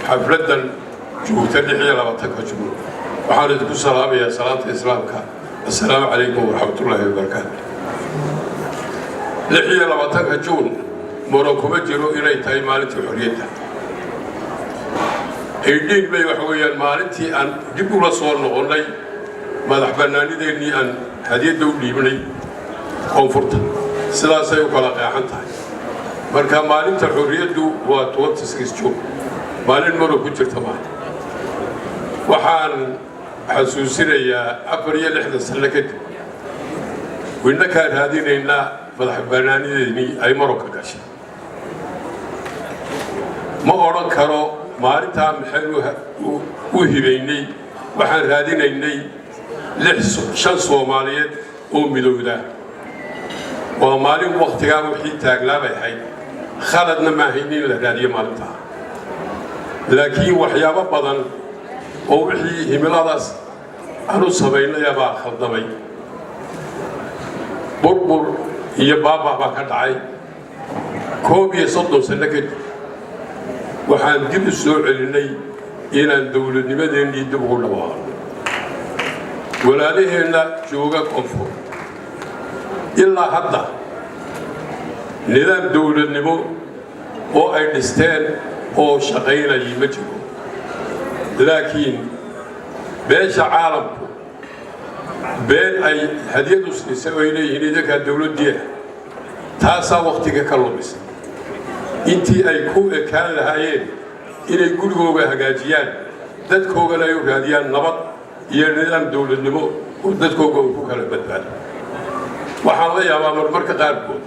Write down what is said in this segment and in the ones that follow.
حفلة جوتني حيا لبطك وجبور وحالة كل سلام يا صلاة إسلامك السلام عليكم ورحمة الله وبركاته لحيا لبطك جون مروكو بجرو إلي تاي مالتي حريتها هيدين بي وحويا مالتي أن جبوا لصور نغني ماذا حبناني ديني أن هذه الدولي مني كونفورتا سلاسة وكلاقيا عنتها مركا مالتي حريته وتوت سكسجو مالين مروكو جرتمان وحان حسوسينيا أفريا لحظة سنة كده وإنك كان هذه إنا ماذا حبناني ديني أي مروكا كاشي ما أوران كارو maalintaa maxaynu u hibaynay waxaan raadinaynay 5 Soomaaliyeed oo midowda waa maalin waqtiga wixii taaglaabay ahayd khaladna ma haynin la raadiyo maalinta laakiin waxyaabo badan oo wixii himiladaas aanu sameynay baa khaldamay burbur iyo baabaa ka dhacay 30 sano kadib waxaan dib u soo celinay inaan dawladnimadeennii dib ugu dhawaaqno walaalaheenna jooga koonfur ilaa hadda nidaam dawladnimo oo ay dhisteen oo shaqaynayay ma jiro laakiin beesha caalamku been ay hadiyad u siisay oo ay leeyihiin idinkaa dawladdiia taasaa waqtiga ka lumisay intii ay ku ekaan lahaayeen inay gurigooga hagaajiyaan dadkoogana ay u raadiyaan nabad iyo nidaam dawladnimo oo dadkooga uu ku kala badbaado waxaan la yaabaa marmarka qaarkood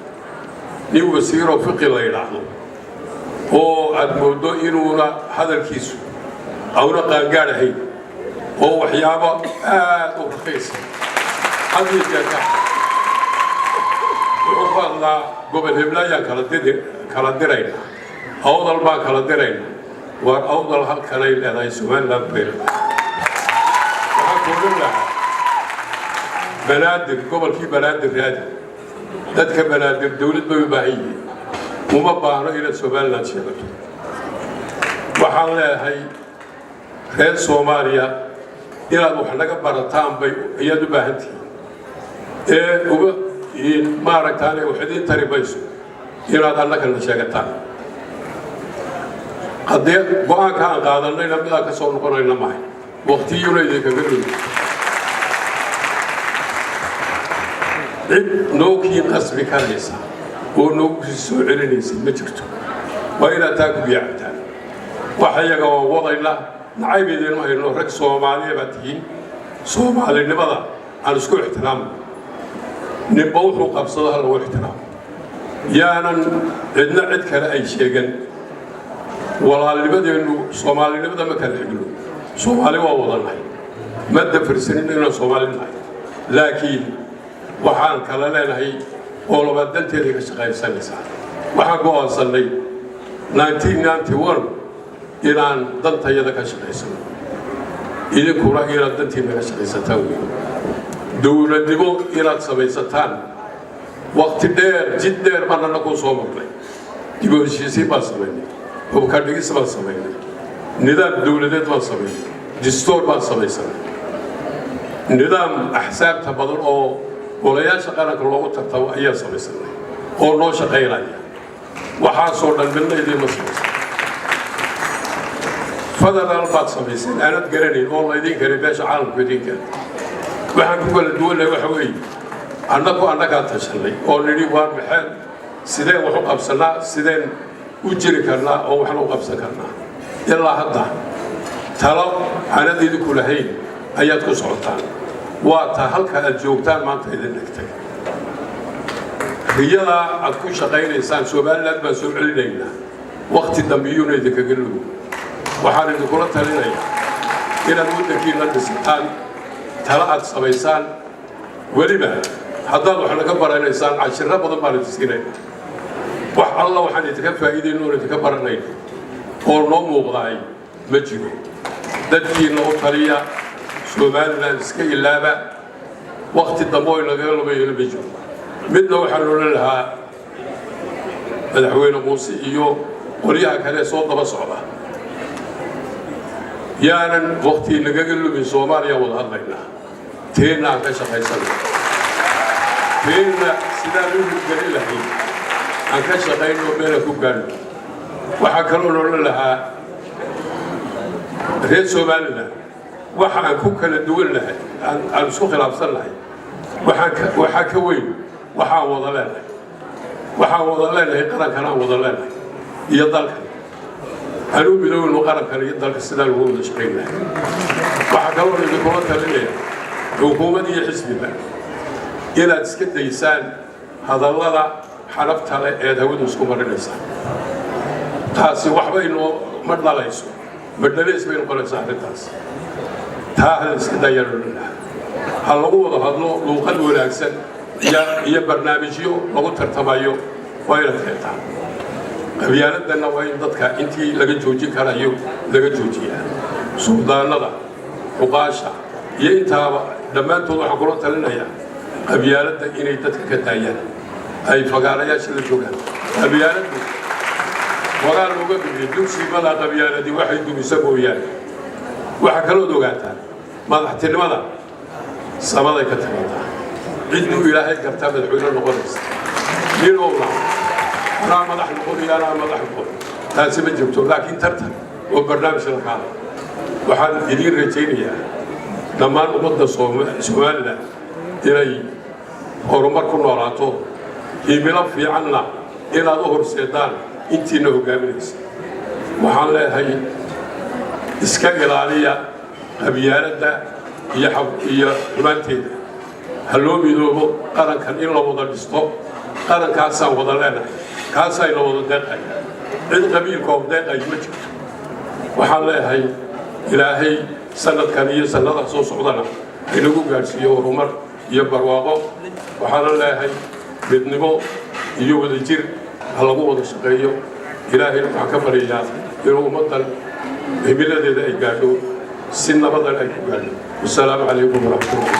nin wasiiroo fiqi la yidhaahdo oo aad moodo inuuna hadalkiisu auna qaangaadh ahayn oo waxyaabo aad u raqiisa hadii jeerka wuxuu ku hadlaa gobol heblaayaan kala dirayna awdal baan kala dirayna waar awdal halkanay leedahay Somaliland beel waxaan ku leeyahay banaadir gobolkii banaadir raadi dadka banaadir dawlad bay u baahan yihiin uma baahno in Somaliland sheegto waxaan leeyahay reer Soomaaliya inaad wax naga barataan bay iyadu baahantihiin uga maaragtaan waxay taribayso inaad annaka la sheegataan haddii go'aanka aan qaadanayna midaa ka soo noqonayna maahay waqtiyuna idinkaga dhow cid noogii qasbi karaysa oo noogu soo celinaysa ma jirto waa inaad taa ku biyaactaan waxa iyaga oo wadayna nacaybeedeenma hayno rag Soomaaliya baa tihiin Soomaalinimada aan isku ixtiraamno ninba wuxuu qabsado hal lagu ixtiraamo yaanan cidna cid kale ay sheegan walaalnimadeenu Soomaalinimada ma kala xigno Soomaali waa wadanahay ma dafirsanin inaan Soomaali nahay laakiin waxaan kala leenahay oo laba danteeda ka shaqaysanaysaa waxaan go'aansanay 1991 inaan dantayada ka shaqaysano idinkuna inaad dantiina ka shaqaysataan dawladnimo inaad samaysataan waqti dheer jid dheer baanana ku soo marnay dib u heshiisiin baan samaynay hubka dhigis baan samaynay nidaam dawladeed baan samaynay dastuur baan samaysanay nidaam axsaabta badan oo golayaasha qaranka loogu tartamo ayaa samaysanay oo noo shaqaynaya waxaasoo dhan midna idiinma samaysan federal baad samayseen aanad garanayn oo laydin karin beesha caalamku idinka waxaan ku kala duwanahay waxa weeye annagaa tashanay oo nidhi waar maxaan sideen wax u qabsanaa sideen u jiri karnaa oo waxna u qabsan karnaa ilaa hadda talo aanad idinku lahayn ayaad ku socotaan waa taa halka aad joogtaan maanta idin dhigtay riyadaa aad ku shaqaynaysaan Somaliland baan soo celinaynaa waqti dambiyuuna idinkaga lugo waxaan idinkula talinayaa inaad waddankiina dhisataan tala aad samaysaan weliba haddaad wax laga baranaysaan cashiro badan baan idin siinayna wax alla waxaan idinka faa'iidayno oo idinka baranayna oo noo muuqdaay ma jiro dadkiina u taliya Somaliland iska ilaaba waqti dambe oo laga lumayo ma jiro midna waxaan oran lahaa madaxweyne Muuse iyo qoliyaha kale soo daba socda yaanan waqti laga galubin Soomaaliya wada hadlayna teena ka shaqaysan teena sida lagu galay lahayn aan ka shaqayno meel ku gaar waxa kale oo lahaa reer Soomaaliya waxa aan ku kala duwan lahay aan isku khilaafsan lahay waxa ka weyn waxa wada leenahay qarankana wada leenahay iyo dalka أنا بدون مقارنة كان يدل السودان هو مشكلة. وحكوا لي بكرة تلميذ حكومة حزبنا إلى تسكت إنسان هذا الله حرفت على يدهود مسكومر الإنسان. تاسي وحبة إنه مدلا ليسو مدلا ليس بين قرن سهل تاس. تاه تسكت يرلنا. هلا هو هذا لو قد ولا أحسن يا برنامجيو لو ترتبايو وين تهتا. قبيلتنا وين ضدك أنتي لقيت جوجي كرايو لقيت جوجيها سودان نضع وقاشة ينتهى لما توضح قرط لنا يا قبيلتنا إني تتكتايا أي فقارة يا شل الجوجان قبيلتنا وقال له قبل دوسي بلا قبيلتي واحد يسبوا يعني وحكلوا دوجاتها ما ضحتني ماذا سبلا كتبتها عدوا إلى هيك كتاب الحلول الغرس مين والله أنا ما راح نقول يا أنا ما راح نقول لازم جبته لكن ترتب وبرنامج الحال وحال يدير رجينيا لما نقضي سؤالنا إلي هرمر كنا راتو يملف في عنا إلى ظهر سيدان أنتي نهو قابلس وحال هاي إسكال عليا قبيالة هي حمانتي هلو بيدوبو قرن كان إلا وضع الستوب قرن كاسا وضع لنا كاسا إلا وضع دقائق عند قبيل كوب دقائق مجد وحال هاي إلهي سنة كانية سنة صوص عضنا إنه قارسيو رمر يبرواقو وحال هاي بدنبو يوبد الجير هلقو وضع شقيو إلهي نفع كبريات إنه مدن بملة دي قادو سنة بدل أي قادو والسلام عليكم ورحمة الله